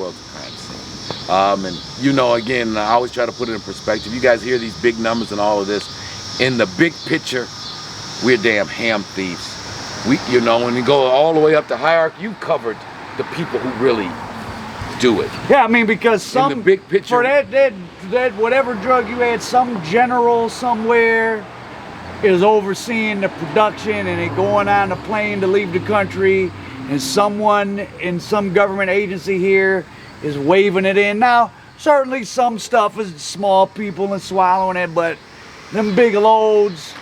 world's a crime scene. And you know, again, I always try to put it in perspective. You guys hear these big numbers and all of this. In the big picture, we're damn ham thieves. You know, when you go all the way up the hierarchy, you covered the people who really do it. Yeah, I mean, because some in the big picture, for that whatever drug you had, some general somewhere is overseeing the production and it going on the plane to leave the country, and someone in some government agency here is waving it in. Now, certainly some stuff is small people and swallowing it, but them big loads.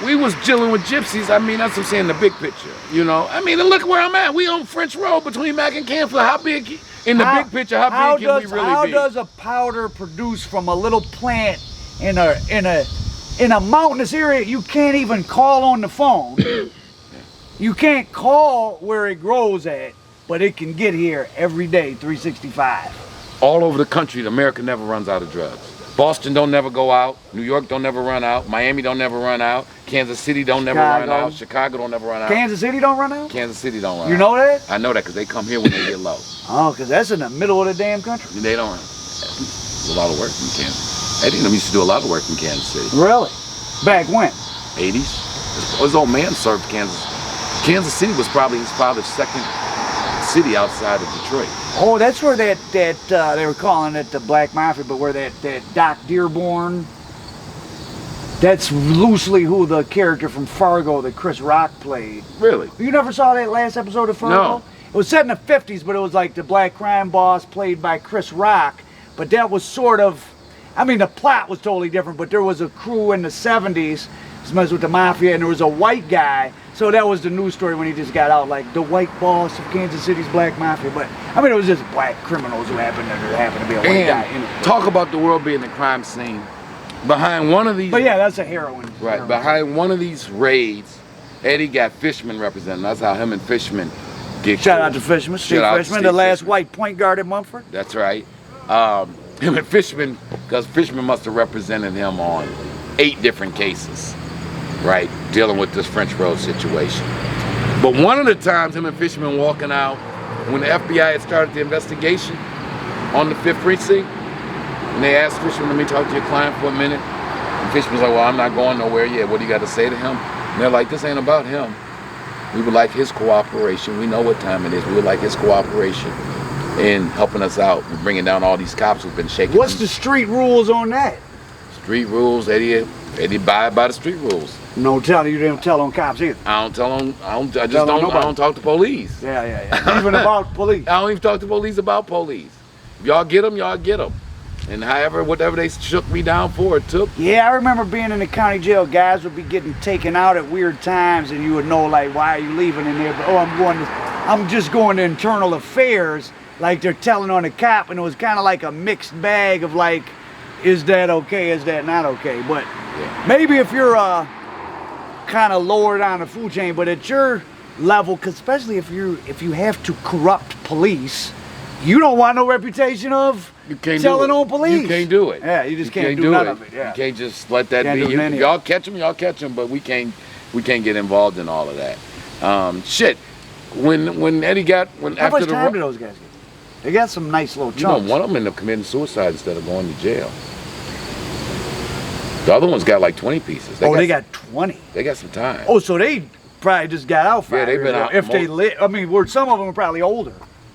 we was dealing with gypsies. I mean, that's what I'm saying, the big picture, you know. I mean, and look where I'm at. We on French Road between Mac and Canfield. How big, in the big picture, how big can we really be? How does a powder produce from a little plant in a mountainous area? You can't even call on the phone. You can't call where it grows at, but it can get here every day, 365. All over the country, America never runs out of drugs. Boston don't never go out. New York don't never run out. Miami don't never run out. Kansas City don't never run out. Chicago don't never run out. Kansas City don't run out? Kansas City don't run out. You know that? I know that because they come here when they get low. Oh, because that's in the middle of the damn country. They don't. There's a lot of work in Kansas. Eddie and them used to do a lot of work in Kansas City. Really? Back when? 80s. His old man served Kansas. Kansas City was probably his father's second city outside of Detroit. Oh, that's where that they were calling it the Black Mafia, but where that Doc Dearborn, that's loosely who the character from Fargo that Chris Rock played. Really? You never saw that last episode of Fargo? No. It was set in the 50s, but it was like the black crime boss played by Chris Rock, but that was sort of, I mean, the plot was totally different, but there was a crew in the 70s messed with the mafia, and there was a white guy. So that was the news story when he just got out, like the white boss of Kansas City's Black Mafia. But I mean, it was just black criminals who happened to be a white guy. Anyway. Talk about the world being a crime scene. Behind one of these, but yeah, that's a heroin. Right, behind one of these raids, Eddie got Fishman representing. That's how him and Fishman get. Shout out to Fishman, Steve Fishman, the last white point guard at Mumford. That's right. Him and Fishman, because Fishman must have represented him on 8 different cases, right, dealing with this French Road situation. But one of the times him and Fishman walking out when the FBI had started the investigation on the 5th precinct, and they asked Fishman, let me talk to your client for a minute. And Fishman's like, well, I'm not going nowhere yet. What do you got to say to him? And they're like, this ain't about him. We would like his cooperation. We know what time it is. We would like his cooperation in helping us out with bringing down all these cops who've been shaking. What's the street rules on that? Street rules, Eddie abide by the street rules. No telling, you didn't tell on cops either. I don't tell them, I don't talk to police. Yeah. Even about police. I don't even talk to police about police. If y'all get them, y'all get them. And however, whatever they shook me down for, it took. Yeah, I remember being in the county jail, guys would be getting taken out at weird times and you would know, like, why are you leaving in there? But, oh, I'm just going to internal affairs, like they're telling on a cop, and it was kind of like a mixed bag of like, is that okay, is that not okay? But yeah, maybe if you're kind of lower down the food chain, but at your level, cause especially if you have to corrupt police, you don't want no reputation of telling on police. You can't do it. Yeah, you just can't do none of it. Yeah. You can't just let that be. Y'all catch them, but we can't get involved in all of that. Shit. When Eddie got how much time did those guys get? They got some nice little chunks. You know, one of them ended up committing suicide instead of going to jail. The other one's got like 20 pieces. They got 20. They got some time. Oh, so they probably just got out 5 years. Yeah, they've been out. If they lit, I mean, some of them were probably older.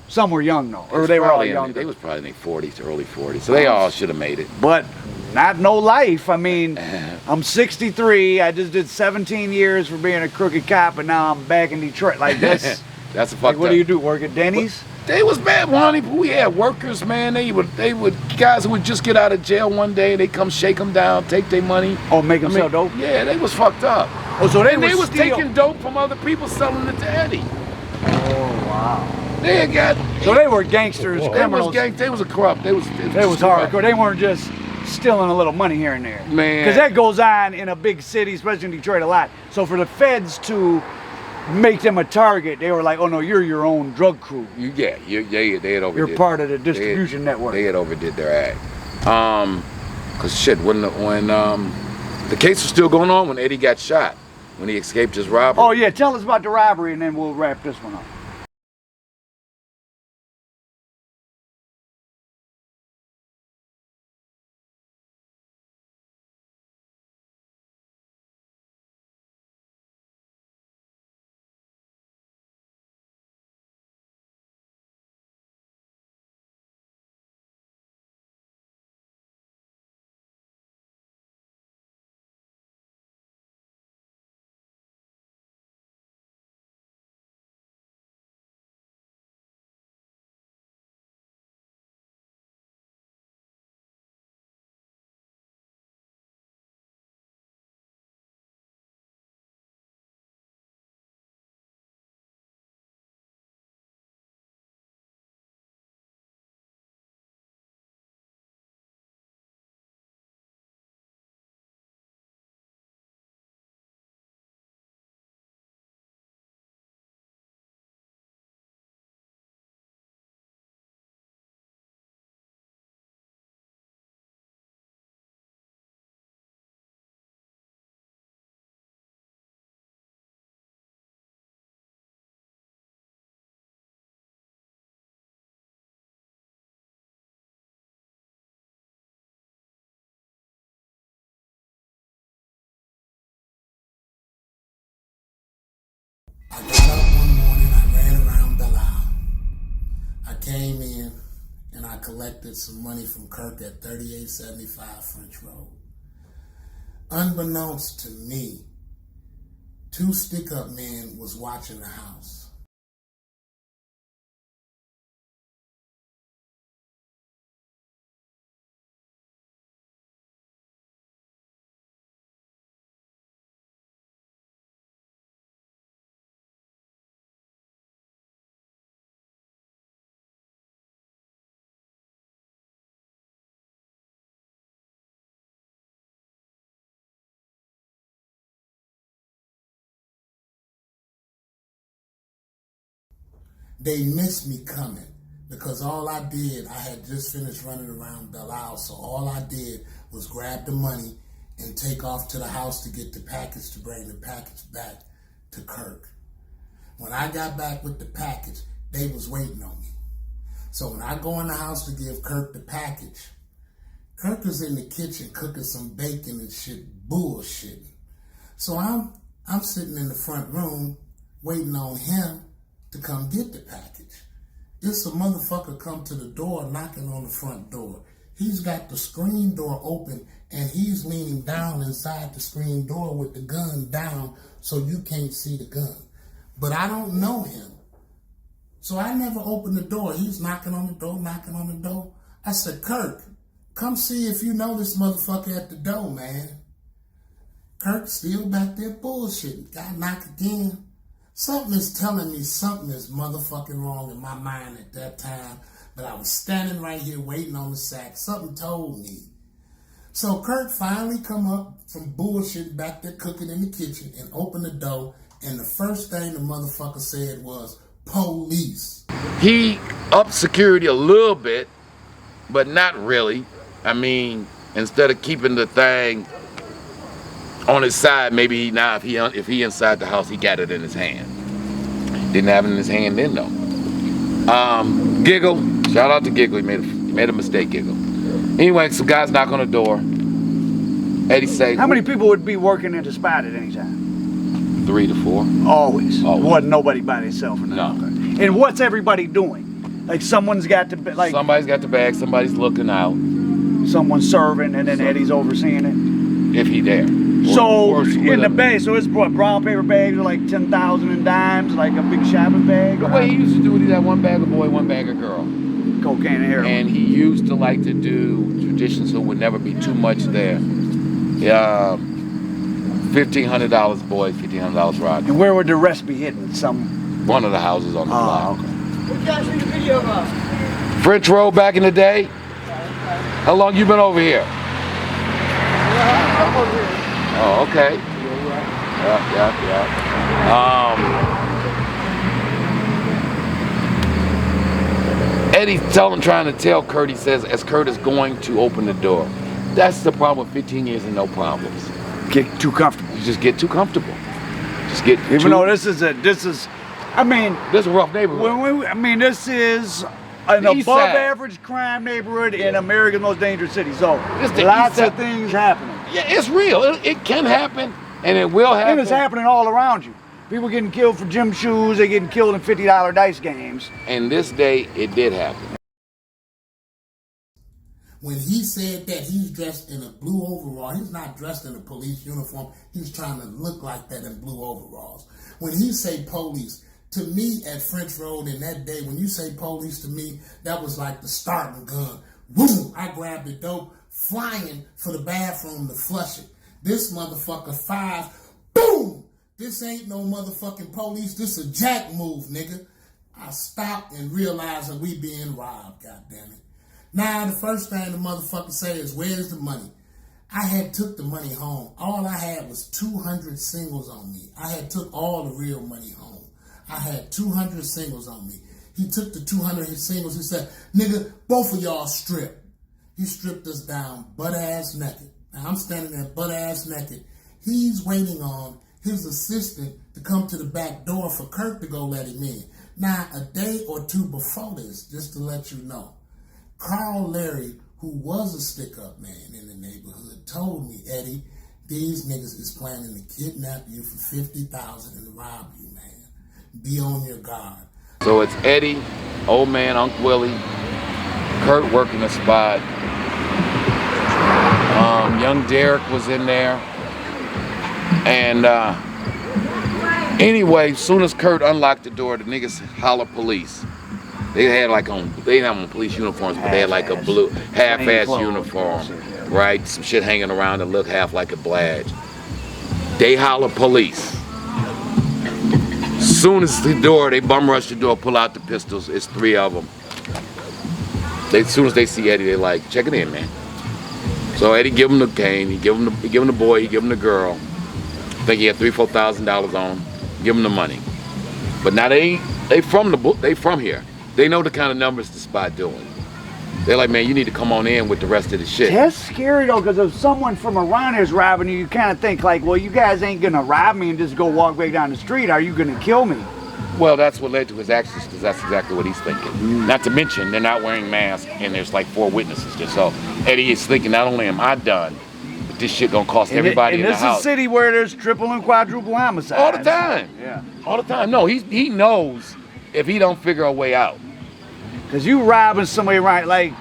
Some were young though, or they were all young. They was probably in their 40s, early 40s. So they all should have made it. But not no life. I mean, I'm 63. I just did 17 years for being a crooked cop, and now I'm back in Detroit. Like this. That's a fucked like, what do you do? Work at Denny's? They was bad, Ronnie. We had workers, man. They would guys who would just get out of jail one day. They come shake them down, take their money. Oh, make them sell dope? Yeah, they was fucked up. Oh, so they was taking dope from other people, selling it to Eddie. Oh, wow. They got. So they were gangsters, criminals. They was corrupt. They was hardcore. They weren't just stealing a little money here and there. Man. Because that goes on in a big city, especially in Detroit, a lot. So for the feds to make them a target, they were like, oh no, you're your own drug crew. They had overdid. You're part of the distribution network. They had overdid their act. Cause shit, when the case was still going on when Eddie got shot, when he escaped his robbery. Oh yeah, tell us about the robbery and then we'll wrap this one up. I got up one morning, I ran around Belial. I came in and I collected some money from Kirk at 3875 French Road. Unbeknownst to me, 2 stick-up men was watching the house. They missed me coming because all I did, I had just finished running around Belial, so all I did was grab the money and take off to the house to get the package to bring the package back to Kirk. When I got back with the package, they was waiting on me. So when I go in the house to give Kirk the package, Kirk was in the kitchen cooking some bacon and shit, bullshitting. So I'm sitting in the front room waiting on him to come get the package. It's a motherfucker come to the door knocking on the front door. He's got the screen door open and he's leaning down inside the screen door with the gun down so you can't see the gun. But I don't know him. So I never opened the door. He's knocking on the door, knocking on the door. I said, Kirk, come see if you know this motherfucker at the door, man. Kirk still back there bullshitting. Got knocked again. Something is telling me something is motherfucking wrong in my mind at that time, but I was standing right here waiting on the sack. Something told me. So Kirk finally come up from bullshit back there cooking in the kitchen and opened the door, and the first thing the motherfucker said was, police. He upped security a little bit, but not really. I mean, instead of keeping the thing on his side, maybe now if he inside the house, he got it in his hand. Didn't have it in his hand then though. Giggle, shout out to Giggle. He made a mistake, Giggle. Anyway, some guys knock on the door. Eddie say, How many people would be working in the spot at any time? 3 to 4. Always. Wasn't nobody by themselves or nothing. No. And what's everybody doing? Like someone's got to be like Somebody's got the bag. Somebody's looking out. someone's serving, and then Eddie's overseeing it. If he there. So in the bag, so it's brown paper bags with like 10,000 in dimes, like a big shopping bag. The way he used to do it, he had 1 bag of boy, 1 bag of girl. Cocaine and heroin. And he used to like to do traditions, so it would never be too much there. Yeah, $1,500 boy, $1,500 rod. And where would the rest be hidden? One of the houses on the block. Okay. What you guys see the video of? French Road back in the day. How long you been over here? I'm over here. Oh, okay. Yeah. Eddie's trying to tell Kurt, he says, as Kurt is going to open the door. That's the problem with 15 years and no problems. Get too comfortable. You just get too comfortable. Just get Even though this is, I mean, this is a rough neighborhood. This is an East above side. average crime neighborhood in America's most dangerous city. So It's the lots east side. of things happening. Yeah, it's real. It can happen, and it will happen. And it's happening all around you. People getting killed for gym shoes, they getting killed in $50 dice games. And this day, it did happen. When he said that he's dressed in a blue overall, he's not dressed in a police uniform. He's trying to look like that in blue overalls. When he say police, to me at French Road in that day, when you say police to me, that was like the starting gun. Boom! I grabbed the dope, flying for the bathroom to flush it. This motherfucker fires, boom! This ain't no motherfucking police. This a jack move, nigga. I stopped and realized that we being robbed, goddammit. Now, the first thing the motherfucker say is, where's the money? I had took the money home. All I had was 200 singles on me. I had took all the real money home. I had 200 singles on me. He took the 200 singles. He said, nigga, both of y'all strip. He stripped us down butt-ass naked. Now, I'm standing there butt-ass naked. He's waiting on his assistant to come to the back door for Kirk to go let him in. Now, a day or two before this, just to let you know, Carl Larry, who was a stick-up man in the neighborhood, told me, Eddie, these niggas is planning to kidnap you for $50,000 and rob you, man. be on your guard. So it's Eddie, old man, Uncle Willie, Kurt working the spot. Young Derek was in there. And anyway, soon as Kurt unlocked the door, the niggas hollered police. They didn't have on police uniforms, but they had like a blue half-ass uniform, right? Some shit hanging around that looked half like a badge. They hollered police. Soon as the door, they bum rush the door, pull out the pistols. It's 3 of them. As soon as they see Eddie, they like, check it in, man. So Eddie give him the cane, he give him the boy, he give him the girl. I think he had $3,000-4,000 on him. Give him the money. But now they from here. They know the kind of numbers the spot doing. They're like, man, you need to come on in with the rest of the shit. That's scary though, because if someone from around here is robbing you, you kind of think like, well, you guys ain't gonna rob me and just go walk right down the street. Are you gonna kill me? Well, that's what led to his actions, because that's exactly what he's thinking. Not to mention, they're not wearing masks, and there's like 4 witnesses there. So Eddie is thinking, not only am I done, but this shit gonna cost everybody in the house. And this is a city where there's triple and quadruple homicides. All the time. Yeah. All the time. No, he knows if he don't figure a way out. Because you robbing somebody right, like,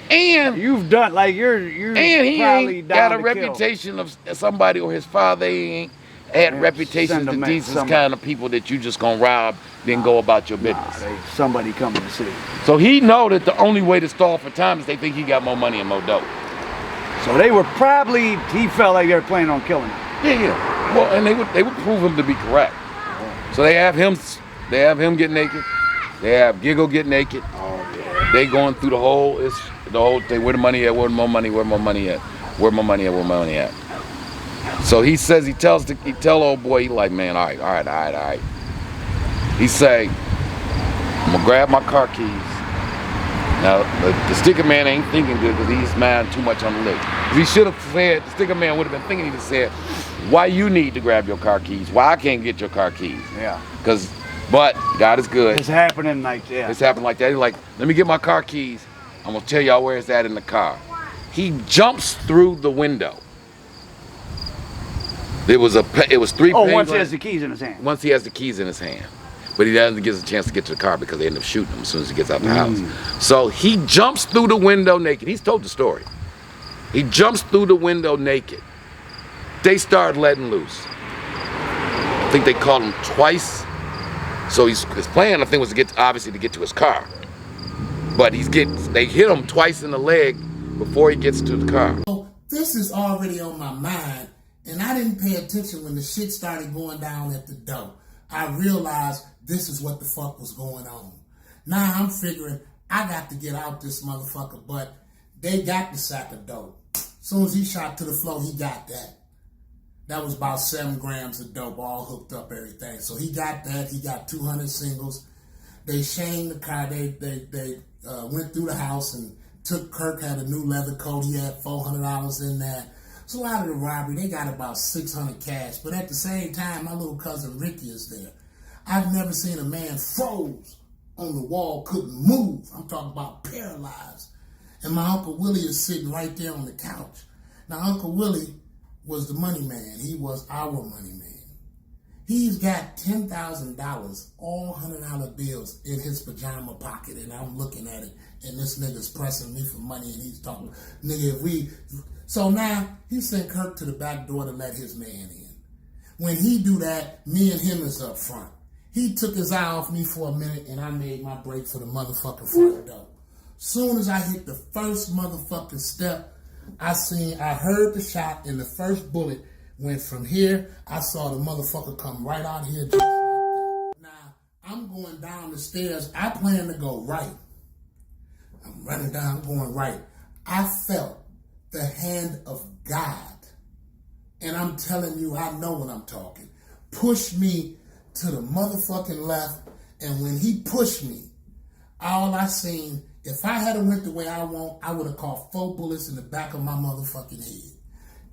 and you've done, like, you're and he probably ain't down got a to reputation of somebody, or his father ain't had reputations send that them these is some- kind of people that you just gonna rob, then go about your business. Somebody coming to see. So he know that the only way to stall for time is they think he got more money and more dope. So they were probably, he felt like they were planning on killing him. Yeah. Well, and they would prove him to be correct. So they have him get naked. They have Giggle get naked. They going through the whole thing. Where the money at? Where more money? Where more money at? Where more money at? Where more money at? So he says, he tell old boy, he like, man, all right. He say, I'm gonna grab my car keys. Now the sticker man ain't thinking good, because he's mad too much on the lick. He should have said, the sticker man would have been thinking, he'd have said, why you need to grab your car keys? Why I can't get your car keys? Yeah. But God is good. It's happening like that. It's happened like that. He's like, let me get my car keys. I'm gonna tell y'all where it's at in the car. He jumps through the window. It was 3 Oh, once he has the keys in his hand. Once he has the keys in his hand. But he doesn't get a chance to get to the car because they end up shooting him as soon as he gets out the house. So he jumps through the window naked. He's told the story. He jumps through the window naked. They start letting loose. I think they called him twice. So his plan, I think, was to get to his car. But they hit him twice in the leg before he gets to the car. So this is already on my mind, and I didn't pay attention when the shit started going down at the door. I realized this is what the fuck was going on. Now I'm figuring I got to get out this motherfucker, but they got the sack of dope. Soon as he shot to the floor, he got that. That was about 7 grams of dope, all hooked up, everything. So he got that. He got 200 singles. They shamed the car. They went through the house and took Kirk, had a new leather coat. He had $400 in that. So out of the robbery, they got about 600 cash. But at the same time, my little cousin Ricky is there. I've never seen a man froze on the wall, couldn't move. I'm talking about paralyzed. And my Uncle Willie is sitting right there on the couch. Now, Uncle Willie was the money man. He was our money man. He's got $10,000, all $100 bills in his pajama pocket, and I'm looking at it, and this nigga's pressing me for money, and he's talking, nigga, if we... So now, he sent Kirk to the back door to let his man in. When he do that, me and him is up front. He took his eye off me for a minute, and I made my break for the motherfucking front door. Soon as I hit the first motherfucking step, I heard the shot, and the first bullet went from here. I saw the motherfucker come right out here just like that. Now, I'm going down the stairs. I plan to go right. I'm running down, I'm going right. I felt the hand of God, and I'm telling you, I know what I'm talking, push me to the motherfucking left, and when he pushed me, all I seen, if I had went the way I want, I would have caught 4 bullets in the back of my motherfucking head.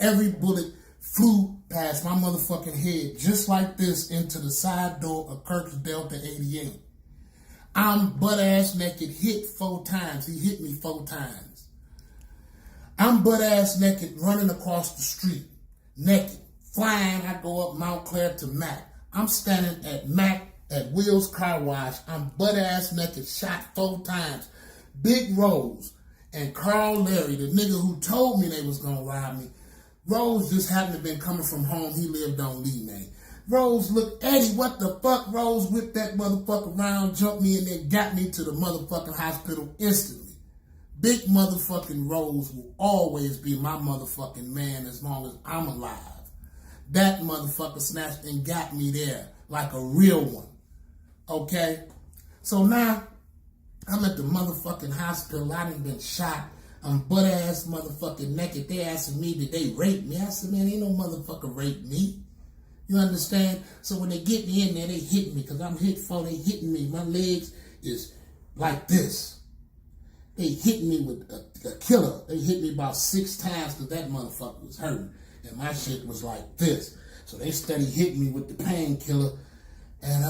Every bullet flew past my motherfucking head just like this into the side door of Kirk's Delta 88. I'm butt-ass naked, hit 4 times. He hit me 4 times. I'm butt-ass naked, running across the street, naked, flying. I go up Mount Clair to Mac. I'm standing at Mac at Will's Car Wash. I'm butt-ass naked, shot 4 times. Big Rose and Carl Larry, the nigga who told me they was gonna rob me. Rose just happened to been coming from home. He lived on Lee May. Rose looked, Eddie, what the fuck? Rose whipped that motherfucker around, jumped me, and then got me to the motherfucking hospital instantly. Big motherfucking Rose will always be my motherfucking man as long as I'm alive. That motherfucker snatched and got me there like a real one. Okay? So now, I'm at the motherfucking hospital. I done been shot. I'm butt-ass motherfucking naked. They asking me, did they rape me? I said, man, ain't no motherfucker rape me. You understand? So when they get me in there, they hit me because I'm hit for. They hitting me. My legs is like this. They hit me with a killer. They hit me about 6 times because that motherfucker was hurting. And my shit was like this. So they steady hitting me with the painkiller. And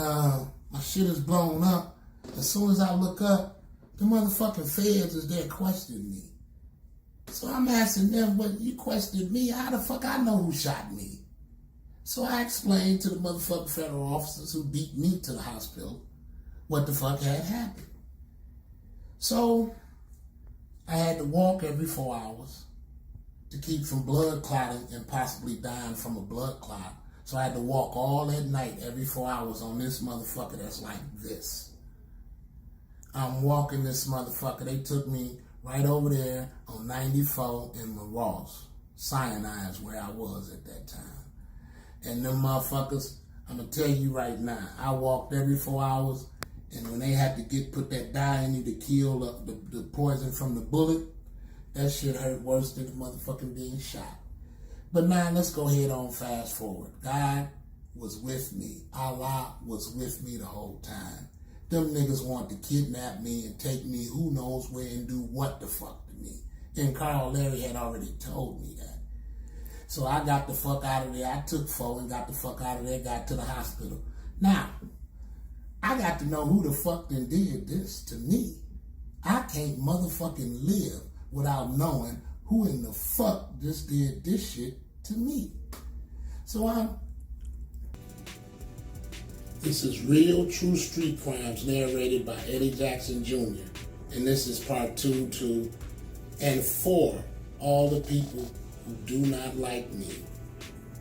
my shit is blown up. As soon as I look up, the motherfucking feds is there questioning me. So I'm asking them, well, you questioned me? How the fuck I know who shot me? So I explained to the motherfucking federal officers who beat me to the hospital what the fuck had happened. So I had to walk every 4 hours to keep from blood clotting and possibly dying from a blood clot. So I had to walk all that night every 4 hours on this motherfucker that's like this. I'm walking this motherfucker. They took me right over there on 94 in Ross. Sinai is where I was at that time. And them motherfuckers, I'm going to tell you right now, I walked every 4 hours, and when they had to put that dye in you to kill the poison from the bullet, that shit hurt worse than the motherfucking being shot. But now let's go ahead on fast forward. God was with me. Allah was with me the whole time. Them niggas want to kidnap me and take me who knows where and do what the fuck to me. And Carl Larry had already told me that. So I got the fuck out of there. I took 4 and got the fuck out of there, got to the hospital. Now, I got to know who the fuck done did this to me. I can't motherfucking live without knowing who in the fuck just did this shit to me. So this is Real True Street Crimes narrated by Eddie Jackson Jr. And this is part 2 to and for all the people who do not like me.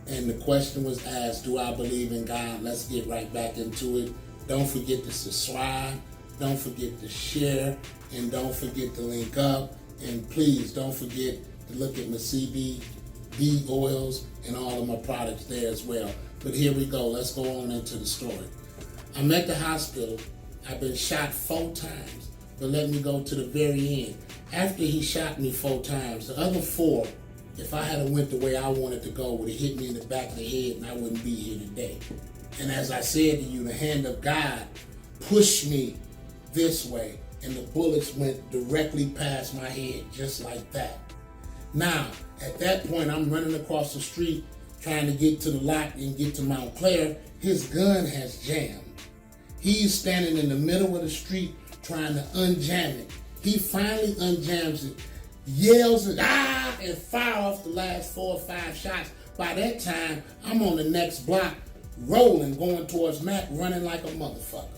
And the question was asked, do I believe in God? Let's get right back into it. Don't forget to subscribe. Don't forget to share. And don't forget to link up. And please don't forget to look at my CBD oils and all of my products there as well. But here we go. Let's go on into the story. I'm at the hospital. I've been shot 4 times. But let me go to the very end. After he shot me 4 times, the other 4, if I had went the way I wanted to go, would have hit me in the back of the head and I wouldn't be here today. And as I said to you, the hand of God pushed me this way and the bullets went directly past my head, just like that. Now, at that point, I'm running across the street trying to get to the lot and get to Montclair. His gun has jammed. He's standing in the middle of the street trying to unjam it. He finally unjams it, yells and and fire off the last 4 or 5 shots. By that time, I'm on the next block, rolling, going towards Mac, running like a motherfucker.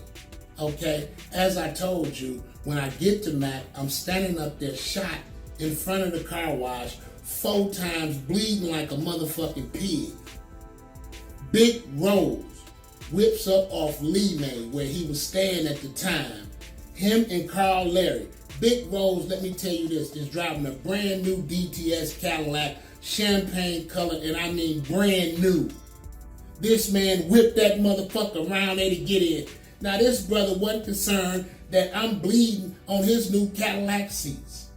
Okay? As I told you, when I get to Mac, I'm standing up there shot in front of the car wash 4 times, bleeding like a motherfucking pig. Big Rose whips up off Lee May, where he was staying at the time. Him and Carl Larry. Big Rose, let me tell you this, is driving a brand new DTS Cadillac, champagne color, and I mean brand new. This man whipped that motherfucker around there to get in. Now this brother wasn't concerned that I'm bleeding on his new Cadillac seats.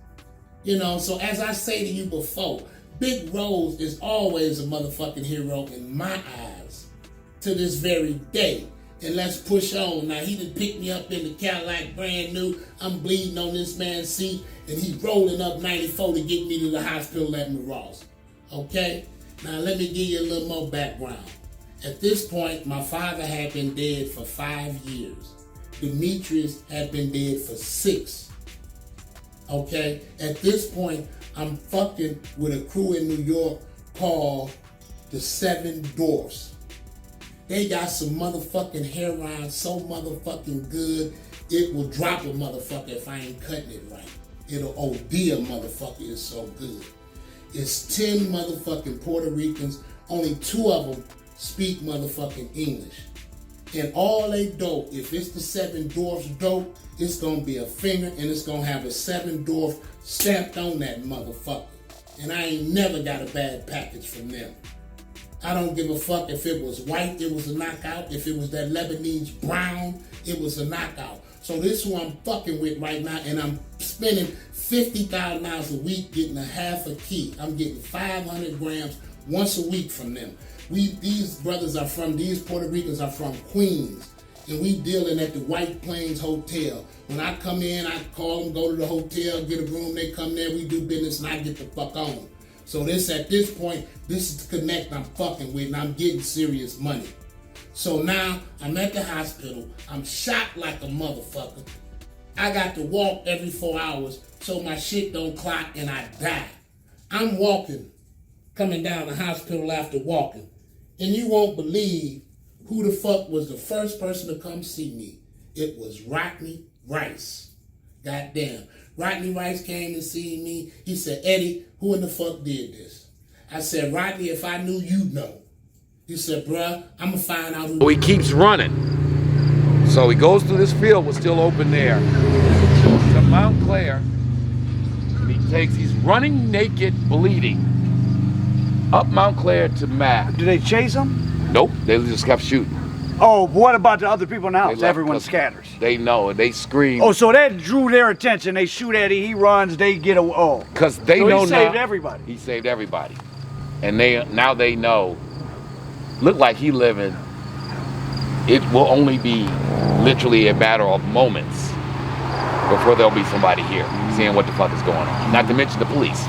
You know, so as I say to you before, Big Rose is always a motherfucking hero in my eyes to this very day. And let's push on. Now, he done picked me up in the Cadillac, brand new. I'm bleeding on this man's seat, and he rolling up 94 to get me to the hospital at Ross. Okay? Now, let me give you a little more background. At this point, my father had been dead for 5 years. Demetrius had been dead for 6. Okay? At this point, I'm fucking with a crew in New York called the 7 Dwarfs. They got some motherfucking heroin so motherfucking good, it will drop a motherfucker if I ain't cutting it right. It'll OD a motherfucker, it's so good. It's 10 motherfucking Puerto Ricans, only 2 of them speak motherfucking English. And all they dope, if it's the 7 Dwarfs dope, it's gonna be a finger and it's gonna have a 7 Dwarf stamped on that motherfucker. And I ain't never got a bad package from them. I don't give a fuck if it was white, it was a knockout. If it was that Lebanese brown, it was a knockout. So this is who I'm fucking with right now, and I'm spending $50,000 a week getting a half a key. I'm getting 500 grams once a week from them. These Puerto Ricans are from Queens, and we dealing at the White Plains Hotel. When I come in, I call them, go to the hotel, get a room, they come there, we do business, and I get the fuck on. So at this point, this is the connect I'm fucking with, and I'm getting serious money. So now, I'm at the hospital, I'm shot like a motherfucker. I got to walk every 4 hours so my shit don't clot and I die. I'm walking, coming down the hospital after walking, and you won't believe who the fuck was the first person to come see me. It was Rodney Rice. Goddamn. Rodney Rice came to see me. He said, Eddie, who in the fuck did this? I said, Rodney, if I knew, you'd know. He said, bruh, I'm going to find out who. So he keeps running. So he goes through this field, was still open there, to Mount Clair. And he's running naked, bleeding, up Mount Clair to Matt. Do they chase him? Nope, they just kept shooting. Oh, what about the other people in the house? They left Everyone 'cause scatters. They know, they scream. Oh, so that drew their attention. They shoot Eddie, he runs, they get away. Oh. Because they so know he saved now, everybody. He saved everybody. And now they know, look like he living, it will only be literally a matter of moments before there'll be somebody here seeing what the fuck is going on. Not to mention the police.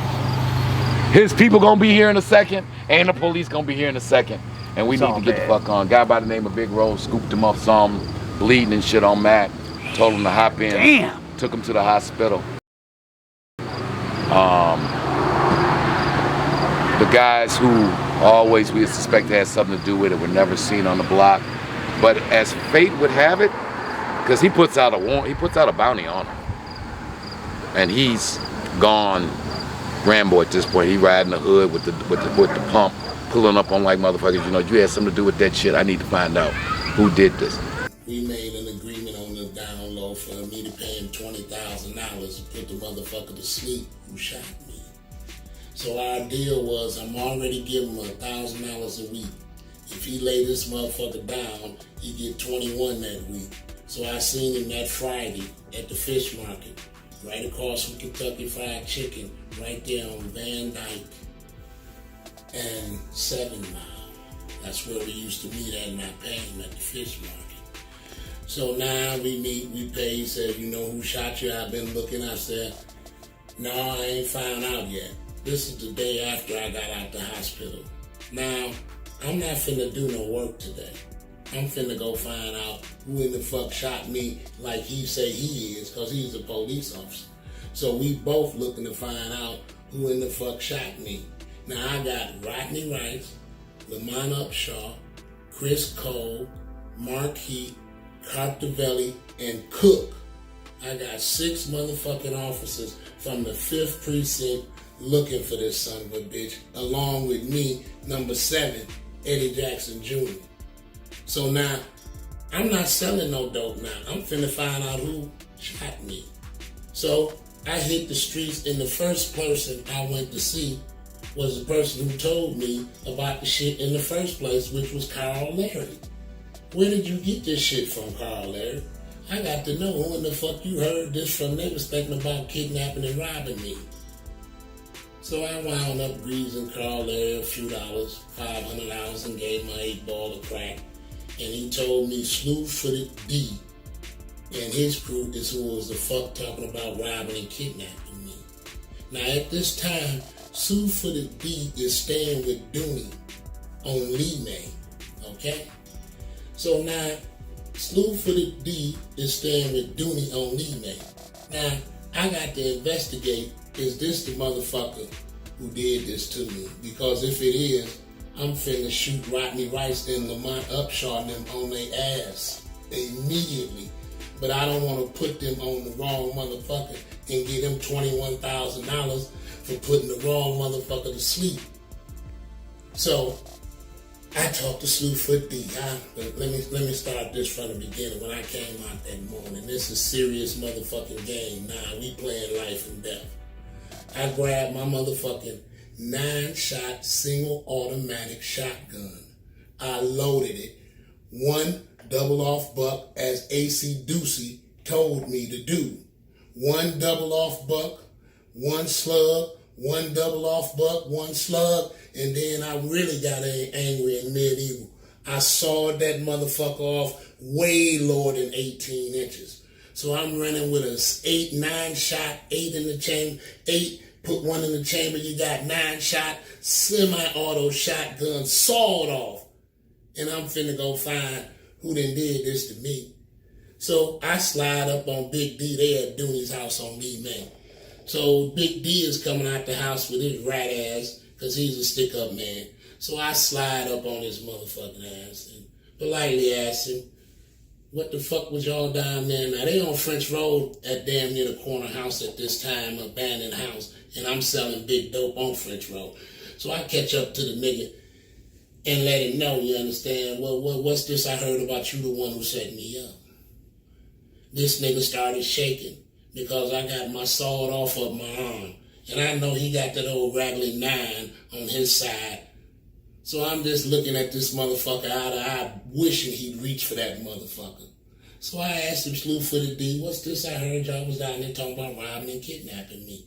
His people gonna be here in a second, and the police gonna be here in a second. And we need to get the fuck on. Guy by the name of Big Rose scooped him up some, bleeding and shit on Matt. Told him to hop in. Damn. Took him to the hospital. The guys who always we suspect had something to do with it were never seen on the block. But as fate would have it, because he puts out a bounty on him, and he's gone Rambo at this point. He riding the hood with the pump, pulling up on like motherfuckers. You know, you had something to do with that shit. I need to find out who did this. We made an agreement on the down low for me to pay him $20,000 to put the motherfucker to sleep who shot me. So our deal was I'm already giving him $1,000 a week. If he lay this motherfucker down, he get 21 that week. So I seen him that Friday at the fish market, right across from Kentucky Fried Chicken, right there on Van Dyke and 7 Mile. That's where we used to meet at, and I paid him at the fish market. So now we meet, we pay. He said, you know who shot you? I've been looking. I said, no, I ain't found out yet. This is the day after I got out the hospital. Now, I'm not finna do no work today. I'm finna go find out who in the fuck shot me like he say he is, because he's a police officer. So we both looking to find out who in the fuck shot me. Now I got Rodney Rice, Lamont Upshaw, Chris Cole, Mark Heat, Cartavelli, and Cook. I got 6 motherfucking officers from the 5th precinct looking for this son of a bitch, along with me, number 7, Eddie Jackson Jr. So now, I'm not selling no dope now. I'm finna find out who shot me. So I hit the streets, and the first person I went to see was the person who told me about the shit in the first place, which was Carl Larry. Where did you get this shit from, Carl Larry? I got to know who in the fuck you heard this from. They was thinking about kidnapping and robbing me. So I wound up greasing Carl Larry a few dollars, $500, and gave him an 8-ball of crack. And he told me Slew-Footed D and his crew is who was the fuck talking about robbing and kidnapping me. Now at this time, Slew-Footed D is staying with Dooney on Lee May, okay? So now, Slew-Footed D is staying with Dooney on Lee May. Now, I got to investigate, is this the motherfucker who did this to me? Because if it is, I'm finna shoot Rodney Rice and Lamont Upshaw and them on their ass immediately. But I don't want to put them on the wrong motherfucker and give them $21,000 for putting the wrong motherfucker to sleep. So I talked to Slewfoot D. But let me start this from the beginning. When I came out that morning, this is serious motherfucking game. Nah, we playing life and death. I grabbed my motherfucking 9-shot single automatic shotgun. I loaded it. One double off buck as AC Ducey told me to do. One double off buck, one slug, one double off buck, one slug, and then I really got angry in medieval. I sawed that motherfucker off way lower than 18 inches. So I'm running with a 9 shot, 8 in the chamber, 8, put 1 in the chamber, you got 9 shot, semi-auto shotgun sawed off. And I'm finna go find who done did this to me. So I slide up on Big D. They at Dooney's house on me, man. So Big D is coming out the house with his rat ass, because he's a stick-up man. So I slide up on his motherfucking ass and politely ask him, what the fuck was y'all down there? Now, they on French Road at damn near the corner house at this time, abandoned house, and I'm selling big dope on French Road. So I catch up to the nigga and let him know, you understand? Well, what's this I heard about you, the one who set me up? This nigga started shaking because I got my sawed off of my arm. And I know he got that old rattling 9 on his side. So I'm just looking at this motherfucker out of eye, wishing he'd reach for that motherfucker. So I asked him, Slewfooted D, what's this I heard y'all was down there talking about robbing and kidnapping me?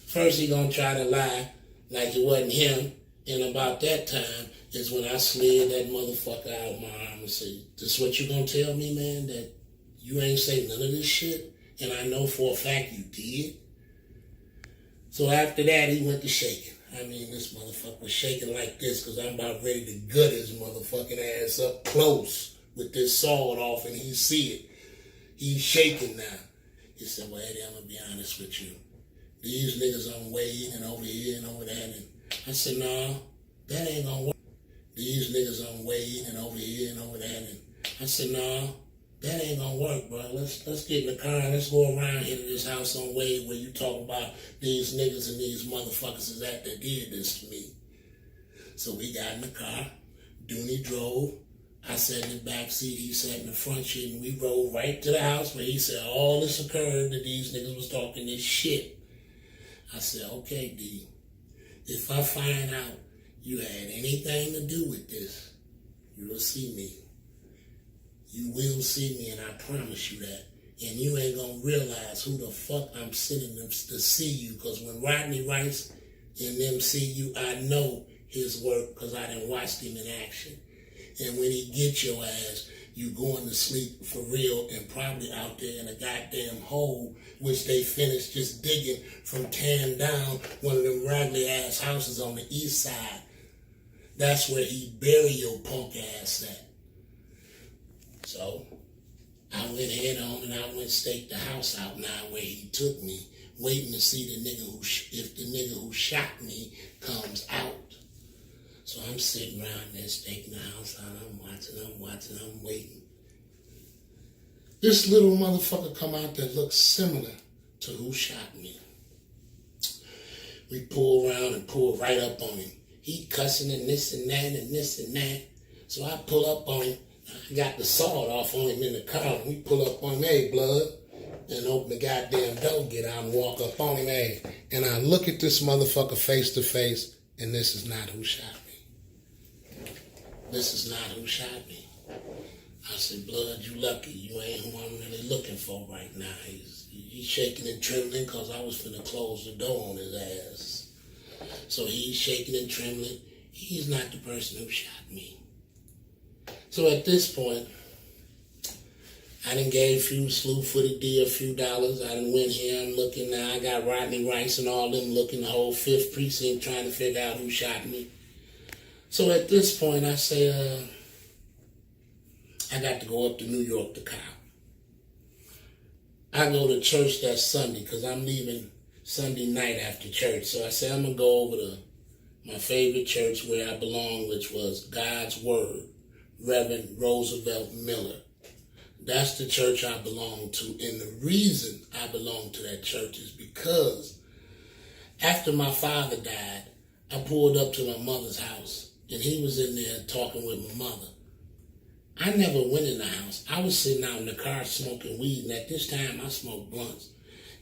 First he gonna try to lie like it wasn't him. And about that time is when I slid that motherfucker out of my arm and said, this what you gonna tell me, man, that you ain't say none of this shit? And I know for a fact you did. So after that, he went to shaking. I mean, this motherfucker was shaking like this because I'm about ready to gut his motherfucking ass up close with this sawed off, and he see it. He's shaking now. He said, well, Eddie, I'm going to be honest with you. These niggas on Wade and over here and over there. And I said, no, that ain't going to work. These niggas on Wade and over here and over there. And I said, no, that ain't gonna work, bro. Let's get in the car and let's go around here to this house on Wade where you talk about these niggas and these motherfuckers is that did this to me. So we got in the car. Dooney drove. I sat in the back seat. He sat in the front seat, and we rode right to the house where he said all this occurred, that these niggas was talking this shit. I said, okay, D, if I find out you had anything to do with this, you will see me. You will see me, and I promise you that. And you ain't gonna realize who the fuck I'm sending them to see you, because when Rodney Rice and them see you, I know his work because I done watched him in action. And when he gets your ass, you going to sleep for real and probably out there in a goddamn hole, which they finished just digging from tearing down one of them raggedy ass houses on the east side. That's where he bury your punk ass at. So I went head on and I went stake the house out now where he took me, waiting to see the nigga if the nigga who shot me comes out. So I'm sitting around there staking the house out. I'm watching, I'm waiting. This little motherfucker come out that looks similar to who shot me. We pull around and pull right up on him. He cussing and this and that and this and that. So I pull up on him. I got the sawed off on him in the car. We pull up on him, hey, blood, and open the goddamn door, get out and walk up on him, hey. And I look at this motherfucker face to face, and this is not who shot me. This is not who shot me. I said, blood, you lucky. You ain't who I'm really looking for right now. He's shaking and trembling because I was finna close the door on his ass. So he's shaking and trembling. He's not the person who shot me. So at this point, I done gave Slewfooted D a few dollars. I done went here and looking now. I got Rodney Rice and all them looking, the whole 5th precinct trying to figure out who shot me. So at this point, I say, I got to go up to New York to cop. I go to church that Sunday because I'm leaving Sunday night after church. So I say, I'm going to go over to my favorite church where I belonged, which was God's Word, Reverend Roosevelt Miller. That's the church I belong to. And the reason I belong to that church is because after my father died, I pulled up to my mother's house, and he was in there talking with my mother. I never went in the house. I was sitting out in the car smoking weed, and at this time I smoked blunts.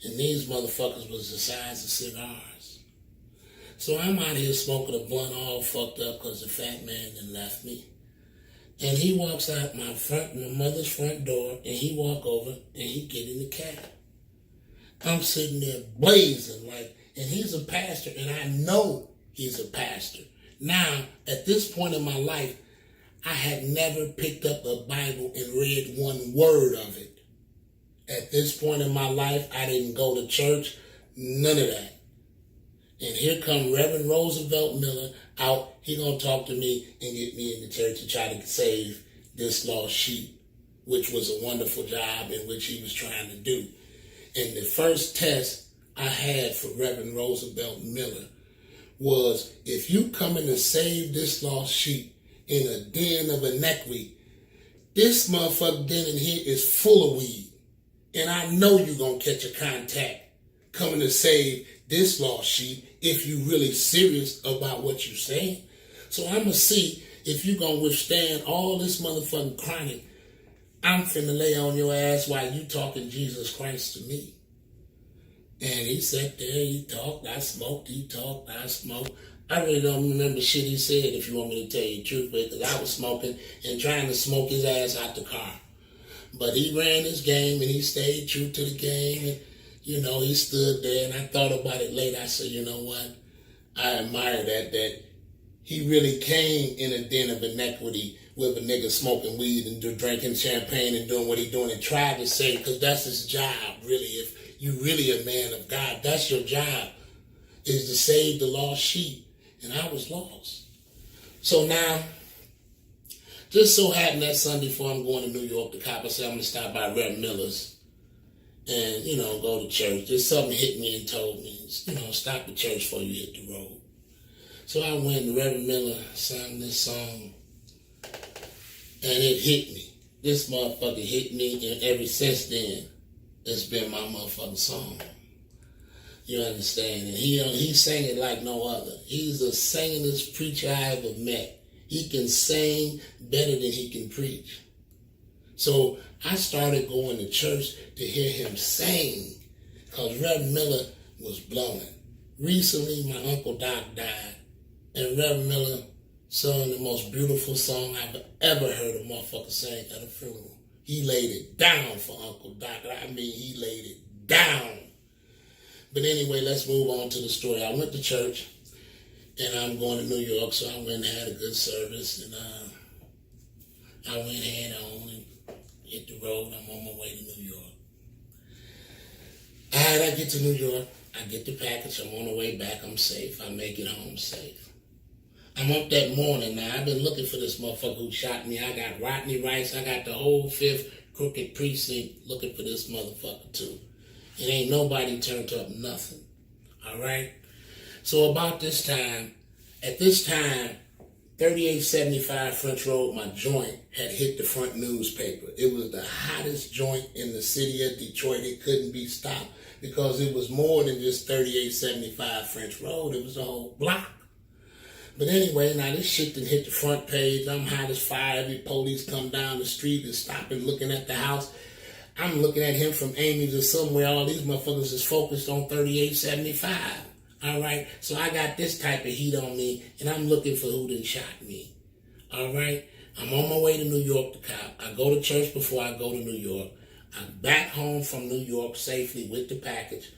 And these motherfuckers was the size of cigars. So I'm out here smoking a blunt all fucked up because the fat man done left me. And he walks out my mother's front door, and he walk over, and he get in the cab. I'm sitting there blazing like, and he's a pastor, and I know he's a pastor. Now, at this point in my life, I had never picked up a Bible and read one word of it. At this point in my life, I didn't go to church, none of that. And here come Reverend Roosevelt Miller out. He gonna talk to me and get me in the church to try to save this lost sheep, which was a wonderful job in which he was trying to do. And the first test I had for Reverend Roosevelt Miller was, if you coming to save this lost sheep in a den of iniquity, this motherfucker den in here is full of weed. And I know you're going to catch a contact coming to save this lost sheep if you really serious about what you're saying. So I'm going to see if you're going to withstand all this motherfucking chronic. I'm finna lay on your ass while you talking Jesus Christ to me. And he sat there, he talked, I smoked, he talked, I smoked. I really don't remember shit he said, if you want me to tell you the truth, because I was smoking and trying to smoke his ass out the car. But he ran his game and he stayed true to the game, and he stood there, and I thought about it later. I said, you know what? I admire that he really came in a den of iniquity with a nigga smoking weed and drinking champagne and doing what he doing and tried to say, because that's his job, really. If you really a man of God, that's your job, is to save the lost sheep. And I was lost. So now, just so happened that Sunday before I'm going to New York, the cop said I'm going to stop by Reverend Miller's and, go to church. Just something hit me and told me, stop the church before you hit the road. So I went and Reverend Miller sang this song, and it hit me. This motherfucker hit me, and ever since then, it's been my motherfucking song. You understand? And he sang it like no other. He's the singingest preacher I ever met. He can sing better than he can preach. So I started going to church to hear him sing, because Reverend Miller was blowing. Recently, my Uncle Doc died, and Reverend Miller sung the most beautiful song I've ever heard a motherfucker sing at a funeral. He laid it down for Uncle Doc. I mean, he laid it down. But anyway, let's move on to the story. I went to church, and I'm going to New York, so I went and had a good service, and I went head on and hit the road. I'm on my way to New York. I get to New York, I get the package, I'm on the way back, I'm safe, I make it home safe. I'm up that morning now, I've been looking for this motherfucker who shot me. I got Rodney Rice, I got the whole 5th Crooked Precinct looking for this motherfucker too. It ain't nobody turned up nothing, all right? So about this time, at this time, 3875 French Road, my joint, had hit the front newspaper. It was the hottest joint in the city of Detroit. It couldn't be stopped because it was more than just 3875 French Road. It was a whole block. But anyway, now this shit done hit the front page. I'm hot as fire. Every police come down the street and stopping looking at the house. I'm looking at him from Amy's or somewhere. All these motherfuckers is focused on 3875. All right? So I got this type of heat on me, and I'm looking for who done shot me. All right? I'm on my way to New York to cop. I go to church before I go to New York. I'm back home from New York safely with the package.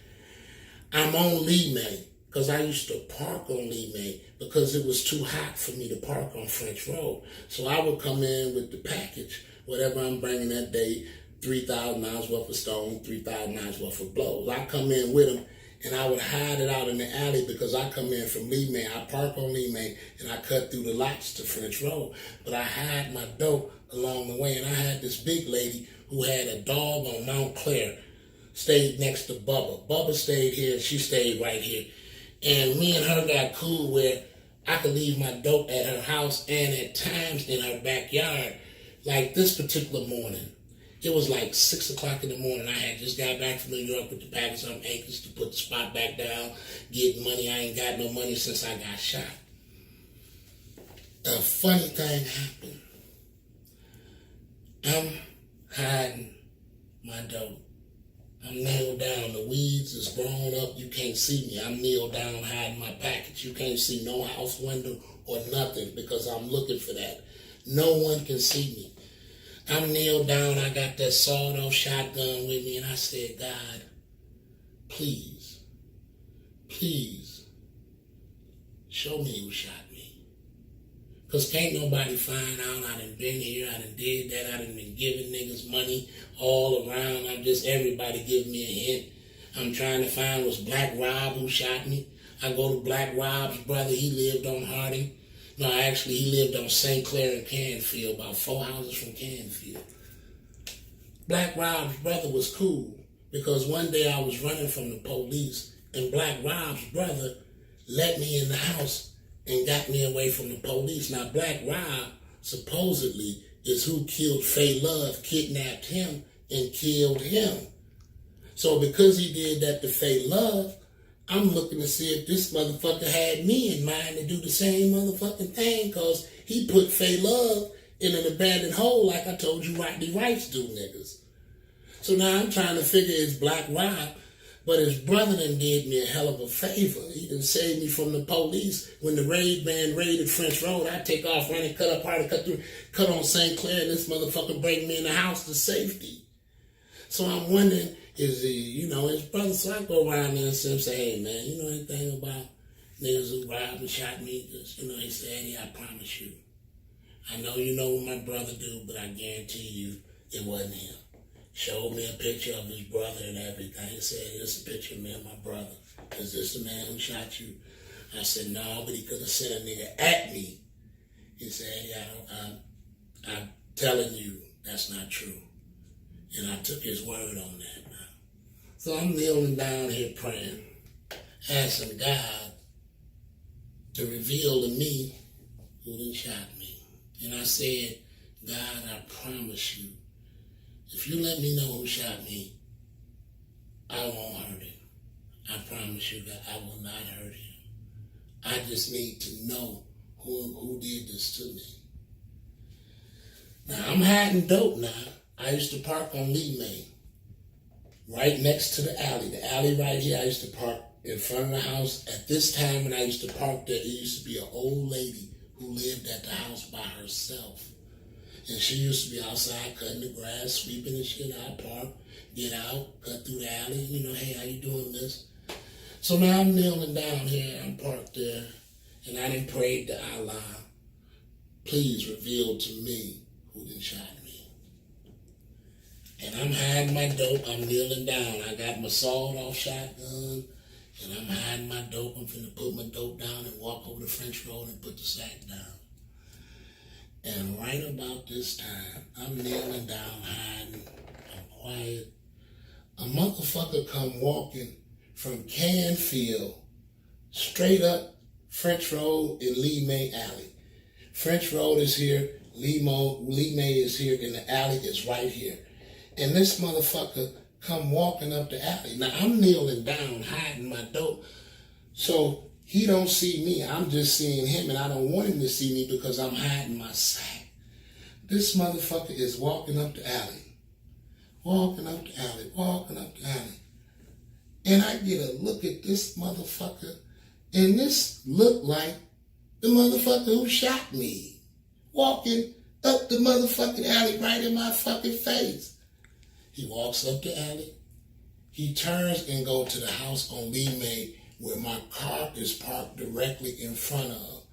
I'm on Lee May, because I used to park on Lee May because it was too hot for me to park on French Road. So I would come in with the package, whatever I'm bringing that day, 3,000 ounces worth of stone, 3,000 ounces worth of blows. I come in with them, and I would hide it out in the alley because I come in from Lee May. I park on Lee May, and I cut through the lots to French Road. But I hide my dope along the way, and I had this big lady who had a dog on Mount Clair, stayed next to Bubba. Bubba stayed here, and she stayed right here. And me and her got cool where I could leave my dope at her house and at times in her backyard. Like this particular morning, it was like 6 o'clock in the morning. I had just got back from New York with the package. I'm anxious to put the spot back down, get money. I ain't got no money since I got shot. A funny thing happened. I'm hiding my dope. I'm kneeled down. The weeds is grown up. You can't see me. I'm kneeled down hiding my package. You can't see no house window or nothing because I'm looking for that. No one can see me. I'm kneeled down. I got that sawed-off shotgun with me, and I said, God, please, please, show me who shot me. Because can't nobody find out I done been here, I done did that, I done been giving niggas money all around. I'm just, everybody give me a hint. I'm trying to find was Black Rob who shot me. I go to Black Rob's brother, he lived on Harding. No, actually, he lived on St. Clair and Canfield, about 4 houses from Canfield. Black Rob's brother was cool because one day I was running from the police and Black Rob's brother let me in the house and got me away from the police. Now, Black Rob supposedly is who killed Faye Love, kidnapped him and killed him. So because he did that to Faye Love, I'm looking to see if this motherfucker had me in mind to do the same motherfucking thing because he put Faye Love in an abandoned hole like I told you Rodney Rice do niggas. So now I'm trying to figure it's Black Rob, but his brother done did me a hell of a favor. He done saved me from the police. When the raid band raided French Road, I take off running, cut up hard, cut on St. Clair, and this motherfucker bring me in the house to safety. So I'm wondering, is he, his brother? So I go around there and say, hey man, you know anything about niggas who robbed and shot me? Because, he said, Eddie, I promise you. I know you know what my brother do, but I guarantee you it wasn't him. Showed me a picture of his brother and everything. He said, here's a picture of me and my brother. Is this the man who shot you? I said, no, but he could have sent a nigga at me. He said, I'm telling you that's not true. And I took his word on that now. So I'm kneeling down here praying, asking God to reveal to me who done shot me. And I said, God, I promise you, if you let me know who shot me, I won't hurt him. I promise you that I will not hurt him. I just need to know who did this to me. Now, I'm hiding dope now. I used to park on Lee May, right next to the alley. The alley right here, I used to park in front of the house. At this time when I used to park there, it used to be an old lady who lived at the house by herself. And she used to be outside cutting the grass, sweeping the shit out, park, get out, cut through the alley, hey, how you doing, miss? So now I'm kneeling down here, I'm parked there, and I done prayed to Allah, please reveal to me who done shot me. And I'm hiding my dope, I'm kneeling down. I got my sawed-off shotgun, and I'm hiding my dope. I'm finna put my dope down and walk over the French Road and put the sack down. And right about this time, I'm kneeling down, hiding, I'm quiet. A motherfucker come walking from Canfield, straight up French Road and Lee May Alley. French Road is here, Lee May is here, and the alley is right here. And this motherfucker come walking up the alley. Now, I'm kneeling down, hiding my dope. So he don't see me. I'm just seeing him, and I don't want him to see me because I'm hiding my sack. This motherfucker is walking up the alley. Walking up the alley, walking up the alley. And I get a look at this motherfucker, and this looked like the motherfucker who shot me. Walking up the motherfucking alley right in my fucking face. He walks up the alley. He turns and goes to the house on Lee May where my car is parked directly in front of.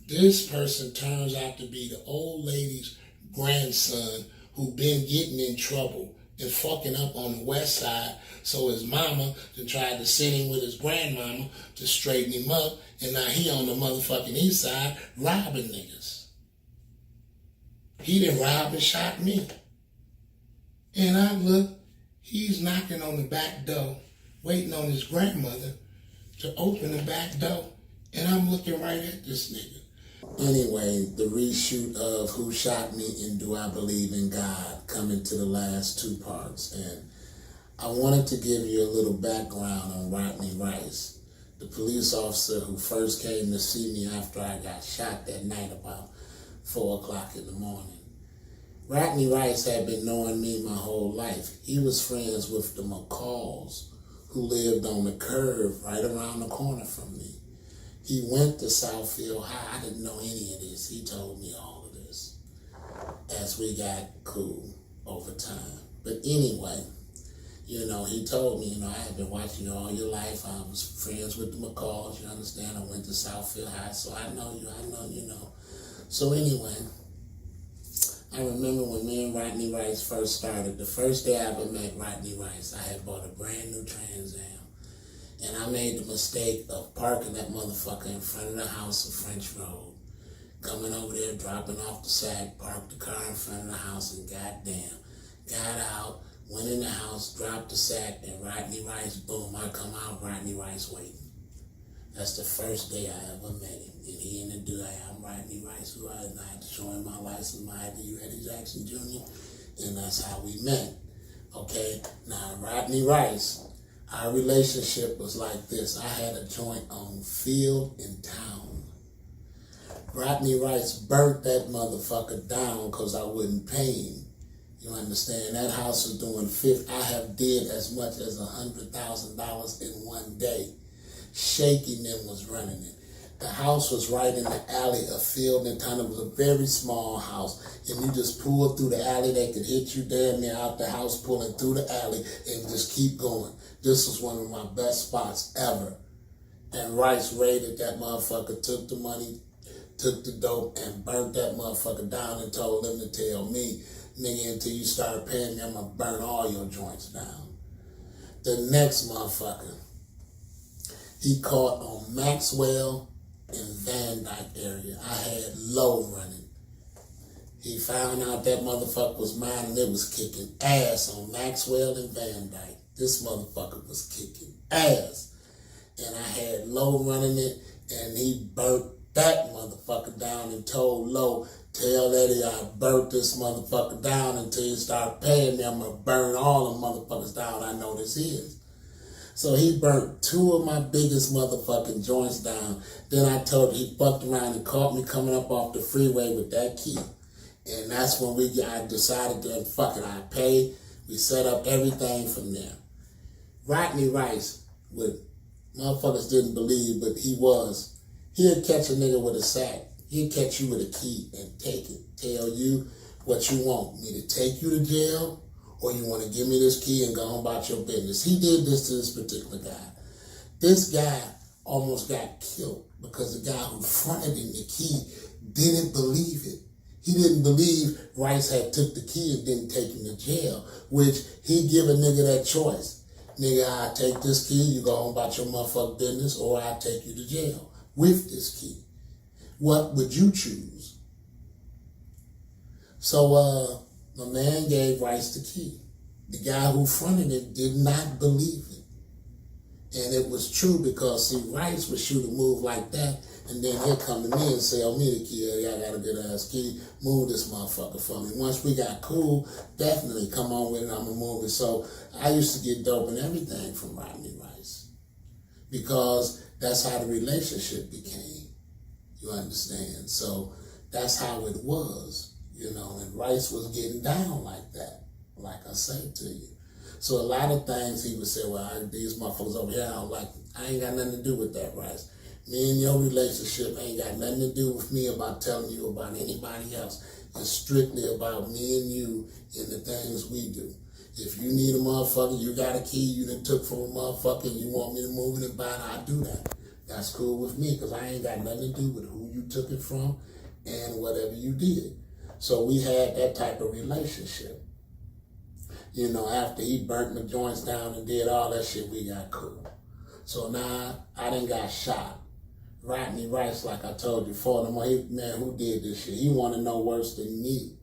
This person turns out to be the old lady's grandson who been getting in trouble and fucking up on the west side. So his mama tried to send him with his grandmama to straighten him up, and now he on the motherfucking east side robbing niggas. He done robbed and shot me. And I look, he's knocking on the back door, waiting on his grandmother to open the back door. And I'm looking right at this nigga. Anyway, the reshoot of Who Shot Me and Do I Believe in God coming to the last 2 parts. And I wanted to give you a little background on Rodney Rice, the police officer who first came to see me after I got shot that night about 4 o'clock in the morning. Rodney Rice had been knowing me my whole life. He was friends with the McCalls, who lived on the curve right around the corner from me. He went to Southfield High. I didn't know any of this. He told me all of this as we got cool over time. But anyway, he told me, I had been watching you all your life. I was friends with the McCalls, you understand? I went to Southfield High, so I know you. So anyway, I remember when me and Rodney Rice first started, the first day I ever met Rodney Rice, I had bought a brand new Trans Am. And I made the mistake of parking that motherfucker in front of the house of French Road, coming over there, dropping off the sack, parked the car in front of the house, and goddamn, got out, went in the house, dropped the sack, and Rodney Rice, boom, I come out, Rodney Rice waiting. That's the first day I ever met him. And he in the dude, I'm Rodney Rice, who I had to show him my license, my ID, Eddie Jackson Jr., and that's how we met. Okay, now Rodney Rice, our relationship was like this. I had a joint on Field in town. Rodney Rice burnt that motherfucker down because I wouldn't pay him. You understand? That house was doing I have did as much as $100,000 in one day. Shaky them was running it. The house was right in the alley of Field in town. It was a very small house. And you just pulled through the alley, they could hit you damn near out the house, pulling through the alley and just keep going. This was one of my best spots ever. And Rice raided that motherfucker, took the money, took the dope, and burnt that motherfucker down and told them to tell me, nigga, until you start paying me, I'm gonna burn all your joints down. The next motherfucker, he caught on Maxwell in Van Dyke area. I had low running. He found out that motherfucker was mine and it was kicking ass on Maxwell and Van Dyke. This motherfucker was kicking ass. And I had low running it and he burnt that motherfucker down and told Low, tell Eddie I burnt this motherfucker down until you start paying me. I'm gonna burn all the motherfuckers down. I know this is. So he burnt 2 of my biggest motherfucking joints down. Then I told him he fucked around and caught me coming up off the freeway with that key. And that's when I decided to, fuck it, I paid. We set up everything from there. Rodney Rice, motherfuckers didn't believe, but he'd catch a nigga with a sack. He'd catch you with a key and take it. Tell you what you want. Me to take you to jail, or you want to give me this key and go on about your business. He did this to this particular guy. This guy almost got killed because the guy who fronted him the key didn't believe it. He didn't believe Rice had took the key and didn't take him to jail, which he give a nigga that choice. Nigga, I take this key, you go on about your motherfucking business, or I take you to jail with this key. What would you choose? So, my man gave Rice the key. The guy who fronted it did not believe it. And it was true because, see, Rice would shoot a move like that, and then he'll come to me and say, oh, me the key, I got a good ass key, move this motherfucker for me. Once we got cool, definitely come on with it, I'm gonna move it. So I used to get dope and everything from Rodney Rice because that's how the relationship became, you understand? So that's how it was, and Rice was getting down like that, like I say to you. So a lot of things he would say, well, these motherfuckers over here, I don't like them. I ain't got nothing to do with that, Rice. Me and your relationship ain't got nothing to do with me about telling you about anybody else. It's strictly about me and you and the things we do. If you need a motherfucker, you got a key you done took from a motherfucker and you want me to move it and buy it, I'll do that. That's cool with me because I ain't got nothing to do with who you took it from and whatever you did. So we had that type of relationship. After he burnt my joints down and did all that shit, we got cool. So now I done got shot. Rodney Rice, like I told you before, the man who did this shit, he wanted no worse than me.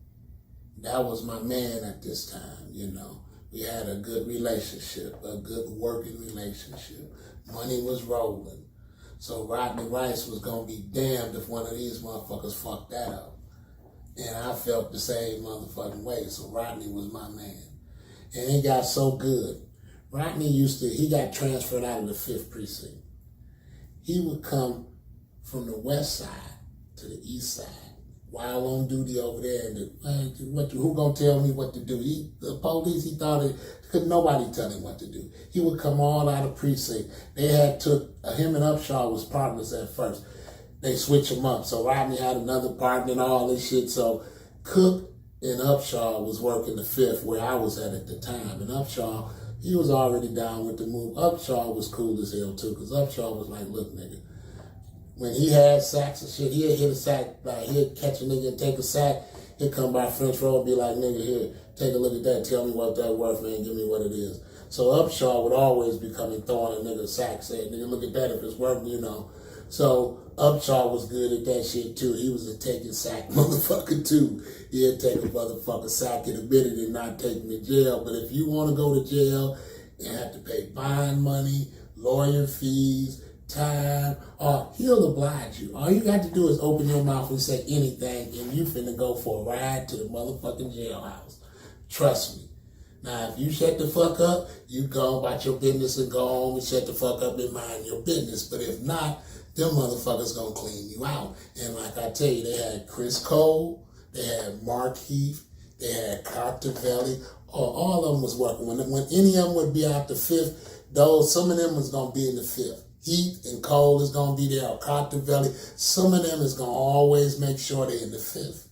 That was my man at this time, We had a good relationship, a good working relationship. Money was rolling. So Rodney Rice was gonna be damned if one of these motherfuckers fucked that up. And I felt the same motherfucking way. So Rodney was my man. And it got so good. Rodney he got transferred out of the 5th precinct. He would come from the west side to the east side while on duty over there. And who gonna tell me what to do? The police, he thought could nobody tell him what to do. He would come all out of precinct. They him and Upshaw was partners at first. They switch him up. So Rodney had another partner and all this shit. So Cook and Upshaw was working the 5th where I was at the time. And Upshaw, he was already down with the move. Upshaw was cool as hell too, because Upshaw was like, look, nigga, when he had sacks and shit, he'd hit a sack, like he'd catch a nigga and take a sack. He'd come by French Road and be like, nigga, here, take a look at that. Tell me what that worth, man. Give me what it is. So Upshaw would always be coming, throwing a nigga a sack, saying, nigga, look at that if it's worth, you know. So Upshaw was good at that shit too. He was a taking sack motherfucker too. He'd take a motherfucker sack in a minute and not take him to jail. But if you want to go to jail and have to pay bond money, lawyer fees, time, or he'll oblige you. All you got to do is open your mouth and say anything, and you finna go for a ride to the motherfucking jailhouse. Trust me. Now, if you shut the fuck up, you go about your business and go home and shut the fuck up and mind your business. But if not, them motherfuckers gonna clean you out. And like I tell you, they had Chris Cole, they had Mark Heath, they had Cartavelli, all of them was working. When any of them would be out the 5th, some of them was gonna be in the 5th. Heath and Cole is gonna be there, or Cartavelli. Some of them is gonna always make sure they're in the 5th.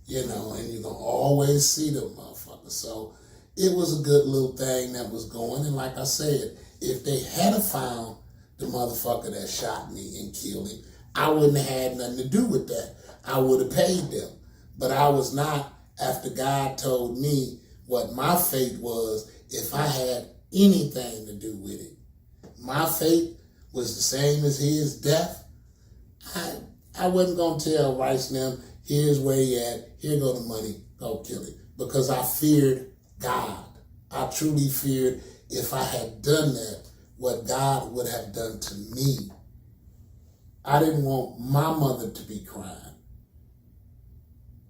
You know, and you're gonna always see them motherfuckers. So it was a good little thing that was going. And like I said, if they had found the motherfucker that shot me and killed him, I wouldn't have had nothing to do with that. I would have paid them. But I was not, after God told me what my fate was, if I had anything to do with it. My fate was the same as his death. I wasn't going to tell Rice and them, here's where he at, here go the money, go kill him. Because I feared God. I truly feared if I had done that, what God would have done to me. I didn't want my mother to be crying.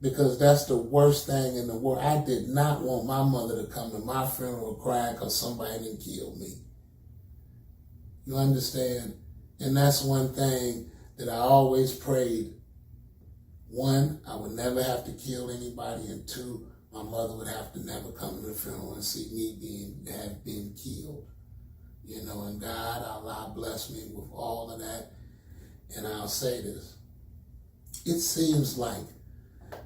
Because that's the worst thing in the world. I did not want my mother to come to my funeral crying because somebody didn't kill me. You understand? And that's one thing that I always prayed. 1, I would never have to kill anybody. And 2, my mother would have to never come to the funeral and see me have been killed. You know, and God, Allah bless me with all of that. And I'll say this. It seems like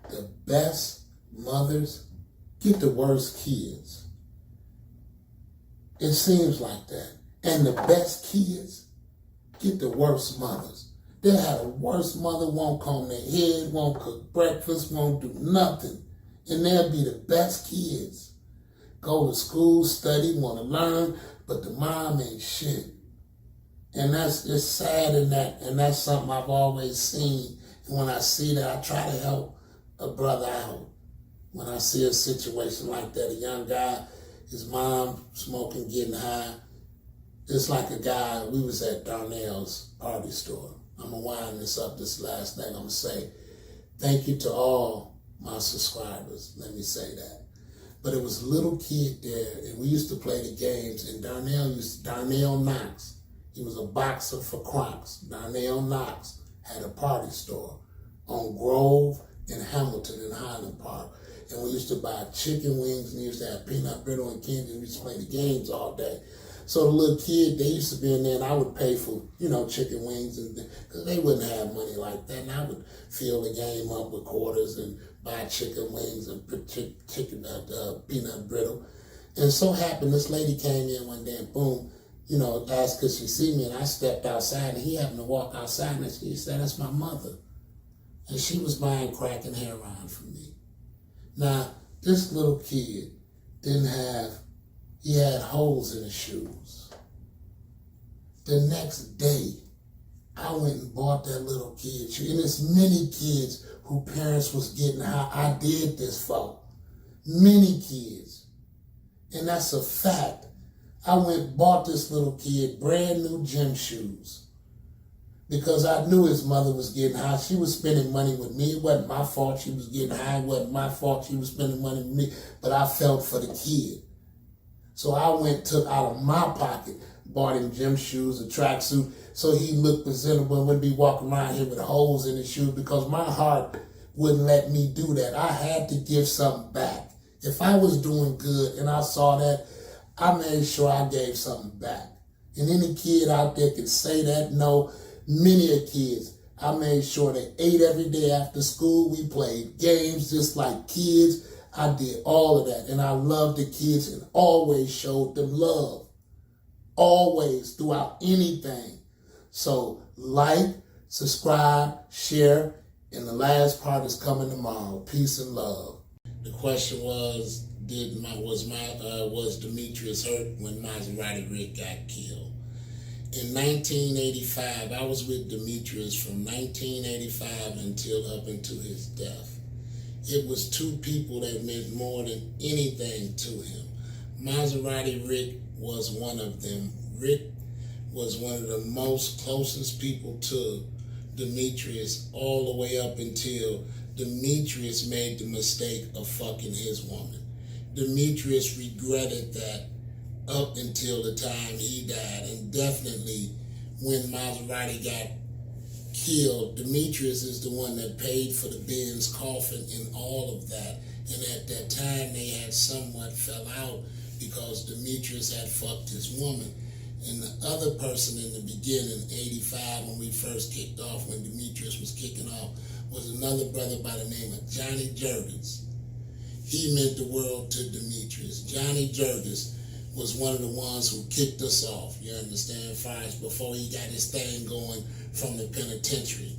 the best mothers get the worst kids. It seems like that. And the best kids get the worst mothers. They'll have the worst mother, won't comb their head, won't cook breakfast, won't do nothing. And they'll be the best kids. Go to school, study, want to learn, but the mom ain't shit. And it's sad in that, and that's something I've always seen. And when I see that, I try to help a brother out. When I see a situation like that, a young guy, his mom smoking, getting high, it's like a guy, we was at Darnell's party store. I'm going to wind this up, this last thing I'm going to say. Thank you to all my subscribers, let me say that. But it was a little kid there, and we used to play the games, and Darnell Knox, he was a boxer for Crocs. Darnell Knox had a party store on Grove and Hamilton in Highland Park. And we used to buy chicken wings, and we used to have peanut brittle and candy, and we used to play the games all day. So the little kid, they used to be in there, and I would pay for, chicken wings, and because they wouldn't have money like that. And I would fill the game up with quarters and buy chicken wings and peanut brittle. And so happened, this lady came in one day, and boom, asked could she see me, and I stepped outside, and he happened to walk outside, and she said, that's my mother. And she was buying crack and heroin from me. Now, this little kid he had holes in his shoes. The next day, I went and bought that little kid shoes. And there's many kids who parents was getting high. I did this for. Many kids. And that's a fact. I went and bought this little kid brand new gym shoes because I knew his mother was getting high. She was spending money with me. It wasn't my fault she was getting high. It wasn't my fault she was spending money with me. But I felt for the kid. So I took out of my pocket, bought him gym shoes, a tracksuit, so he looked presentable and wouldn't be walking around here with holes in his shoes, because my heart wouldn't let me do that. I had to give something back. If I was doing good and I saw that, I made sure I gave something back. And any kid out there can say that. No, many of kids, I made sure they ate every day after school. We played games just like kids. I did all of that. And I loved the kids and always showed them love. Always, throughout anything. So like, subscribe, share, and the last part is coming tomorrow. Peace and love. The question was, was Demetrius hurt when Maserati Rick got killed? In 1985, I was with Demetrius from 1985 up until his death. It was two people that meant more than anything to him. Maserati Rick was one of them. Rick was one of the most closest people to Demetrius all the way up until Demetrius made the mistake of fucking his woman. Demetrius regretted that up until the time he died, and definitely when Maserati got killed, Demetrius is the one that paid for the Benz coffin and all of that. And at that time they had somewhat fell out because Demetrius had fucked his woman. And the other person in the beginning, 85, when we first kicked off, when Demetrius was kicking off, was another brother by the name of Johnny Jurgens. He meant the world to Demetrius. Johnny Jurgens was one of the ones who kicked us off, you understand, far as before he got his thing going from the penitentiary,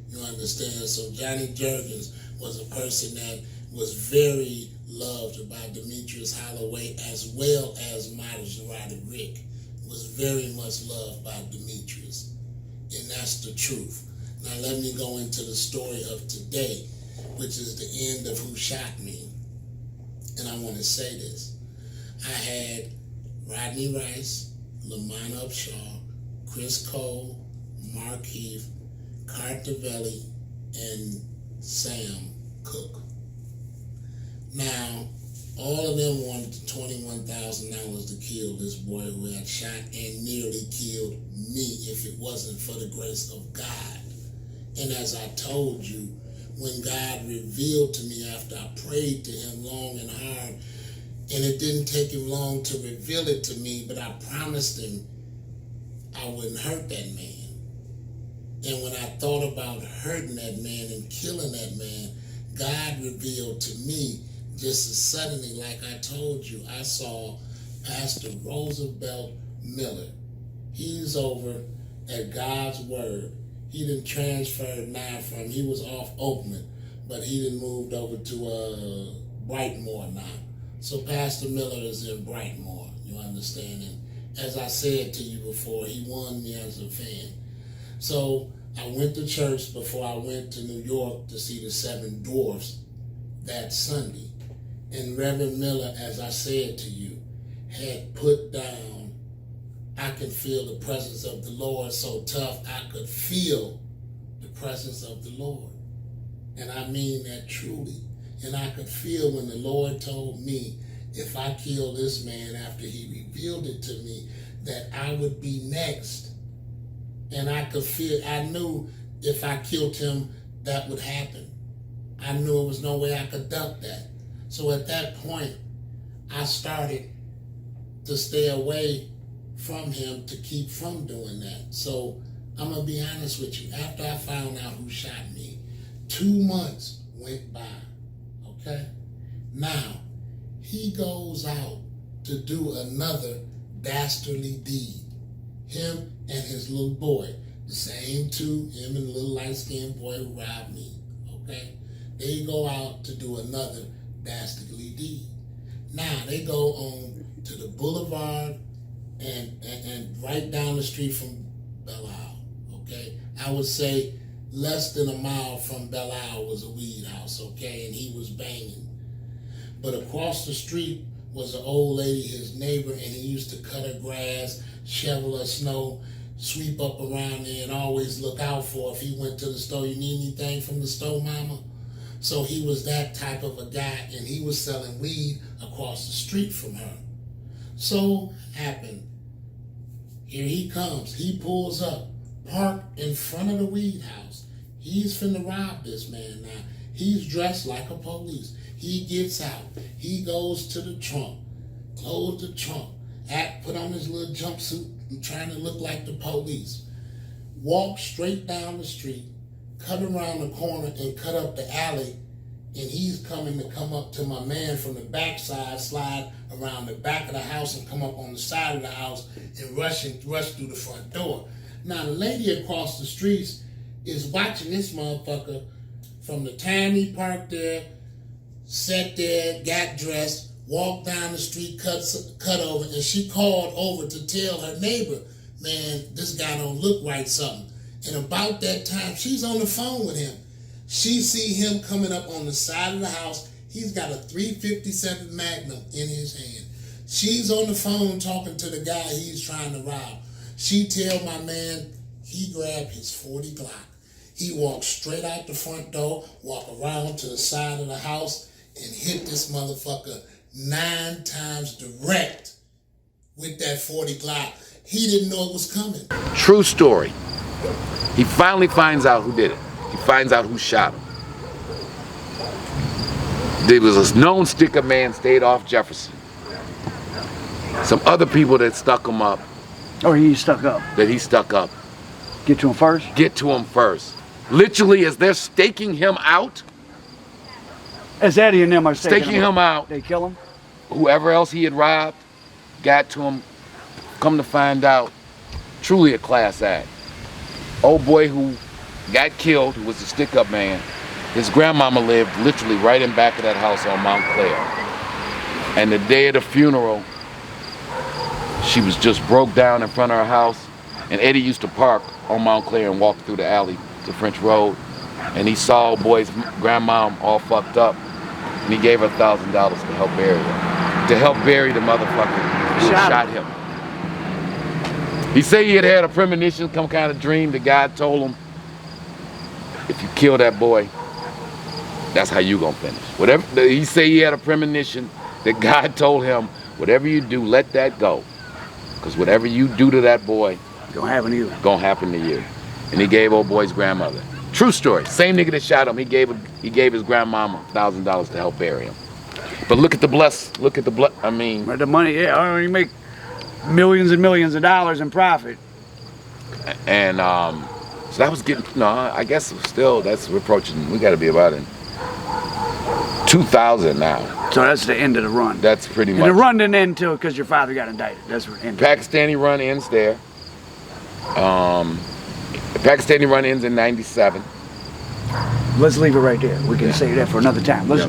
you understand? So Johnny Jurgens was a person that was very loved by Demetrius Holloway, as well as Maserati Rick was very much loved by Demetrius, and that's the truth. Now let me go into the story of today, which is the end of Who Shot Me. And I want to say this. I had Rodney Rice, Lamont Upshaw, Chris Cole, Mark Heath, Cartavelli, and Sam Cooke. Now, all of them wanted $21,000 to kill this boy who had shot and nearly killed me if it wasn't for the grace of God. And as I told you, when God revealed to me after I prayed to him long and hard, and it didn't take him long to reveal it to me, but I promised him I wouldn't hurt that man. And when I thought about hurting that man and killing that man, God revealed to me just as suddenly, like I told you, I saw Pastor Roosevelt Miller. He's over at God's Word. He done transferred now from, he was off Oakland, but he done moved over to Brightmoor now. So Pastor Miller is in Brightmoor, you understand? And as I said to you before, he won me as a fan. So I went to church before I went to New York to see the Seven Dwarfs that Sunday. And Reverend Miller, as I said to you, had put down, I can feel the presence of the Lord so tough, I could feel the presence of the Lord. And I mean that truly. And I could feel when the Lord told me, if I kill this man after he revealed it to me, that I would be next. And I could feel, I knew if I killed him, that would happen. I knew there was no way I could duck that. So at that point, I started to stay away from him to keep from doing that. So I'm going to be honest with you. After I found out who shot me, 2 months went by, okay? Now, he goes out to do another dastardly deed. Him and his little boy, the same two, him and the little light-skinned boy who robbed me, okay? They go out to do another dastardly deed. Now, they go on to the boulevard and right down the street from Belle Isle, okay? I would say less than a mile from Belle Isle was a weed house, okay? And he was banging. But across the street was an old lady, his neighbor, and he used to cut her grass, shovel her snow, sweep up around there and always look out for if he went to the store. You need anything from the store, mama? So he was that type of a guy, and he was selling weed across the street from her. So happened, here he comes. He pulls up, parked in front of the weed house. He's finna rob this man now. He's dressed like a police. He gets out. He goes to the trunk, close the trunk, put on his little jumpsuit, trying to look like the police. Walk straight down the street, cut around the corner and cut up the alley, and he's coming to come up to my man from the backside, slide around the back of the house and come up on the side of the house and rush through the front door. Now the lady across the streets is watching this motherfucker from the time he parked there, sat there, got dressed, walked down the street, cut over, and she called over to tell her neighbor, man, this guy don't look right, something. And about that time, she's on the phone with him. She see him coming up on the side of the house. He's got a .357 Magnum in his hand. She's on the phone talking to the guy he's trying to rob. She tell my man, he grabbed his 40 Glock. He walked straight out the front door, walk around to the side of the house, and hit this motherfucker 9 times direct with that 40 Glock. He didn't know it was coming. True story. He finally finds out who did it. He finds out who shot him. There was a known stick-up man stayed off Jefferson. Some other people that stuck him up. Or he stuck up. That he stuck up. Get to him first? Get to him first. Literally, as they're staking him out. As Eddie and them are staking him out. They kill him? Whoever else he had robbed got to him. Come to find out, truly a class act. Old boy who got killed, who was the stick-up man, his grandmama lived literally right in back of that house on Mount Clair. And the day of the funeral, she was just broke down in front of her house. And Eddie used to park on Mount Clair and walk through the alley to French Road. And he saw old boy's grandmom all fucked up. And he gave her $1,000 to help bury her. To help bury the motherfucker who shot him. He said he had had a premonition, some kind of dream. The guy told him, if you kill that boy, that's how you gonna finish. Whatever he said, he had a premonition that God told him, whatever you do, let that go, because whatever you do to that boy, gonna happen to you. Gonna happen to you. And he gave old boy's grandmother. True story. Same nigga that shot him. He gave his grandmama $1,000 to help bury him. But look at the I mean, But the money, yeah, you make millions and millions of dollars in profit. And so that was getting, no, I guess still, we're approaching, we gotta be about in 2000 now. So that's the end of the run. That's pretty much. And the run didn't end until, because your father got indicted. That's where it ended. Pakistani run ends there. The Pakistani run ends in 97. Let's leave it right there. We can save that for another time. Let's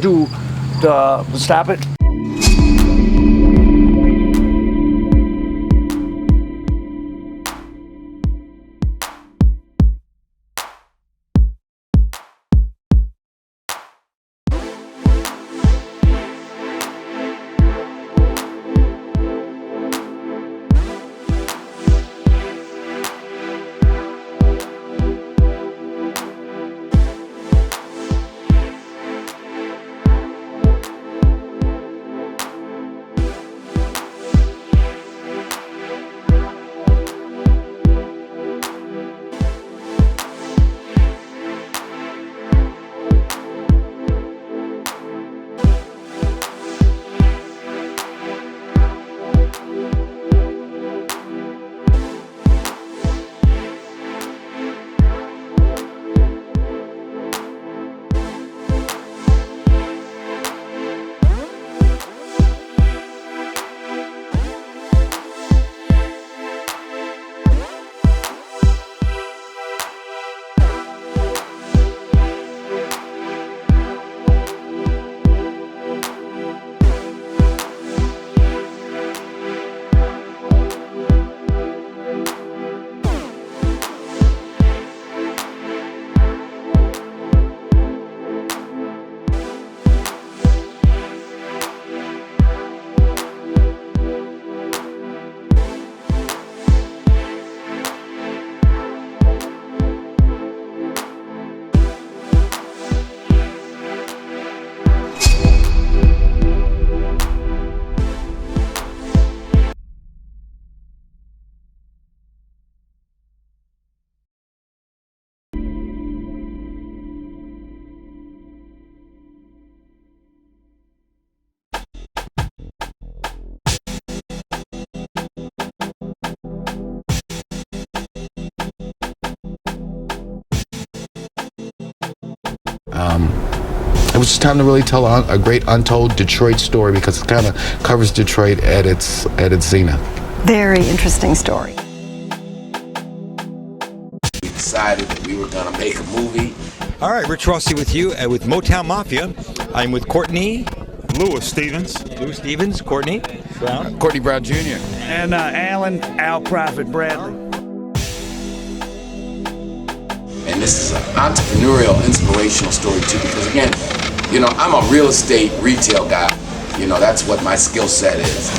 stop it. it was just time to really tell a great untold Detroit story, because it kind of covers Detroit at its zenith. Very interesting story. We decided that we were going to make a movie. All right, Rich Rossi with you with Motown Mafia. I'm with Courtney. Louis Stevens. Louis Stevens, Courtney Brown. Courtney Brown Jr. And Alan Al Prophet Bradley. And this is an entrepreneurial, inspirational story too, because again, you know, I'm a real estate retail guy. You know, that's what my skill set is.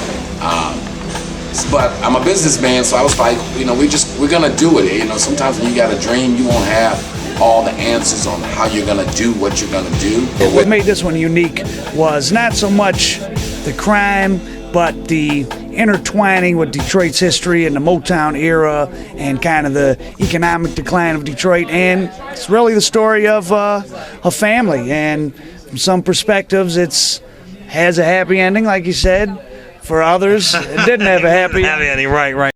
But I'm a businessman, so I was like, you know, we're gonna do it. You know, sometimes when you got a dream, you won't have all the answers on how you're gonna do what you're gonna do. What made this one unique was not so much the crime, but the intertwining with Detroit's history and the Motown era and kind of the economic decline of Detroit. And it's really the story of a family. And from some perspectives, it's has a happy ending, like you said. For others, it didn't have a happy ending. Right.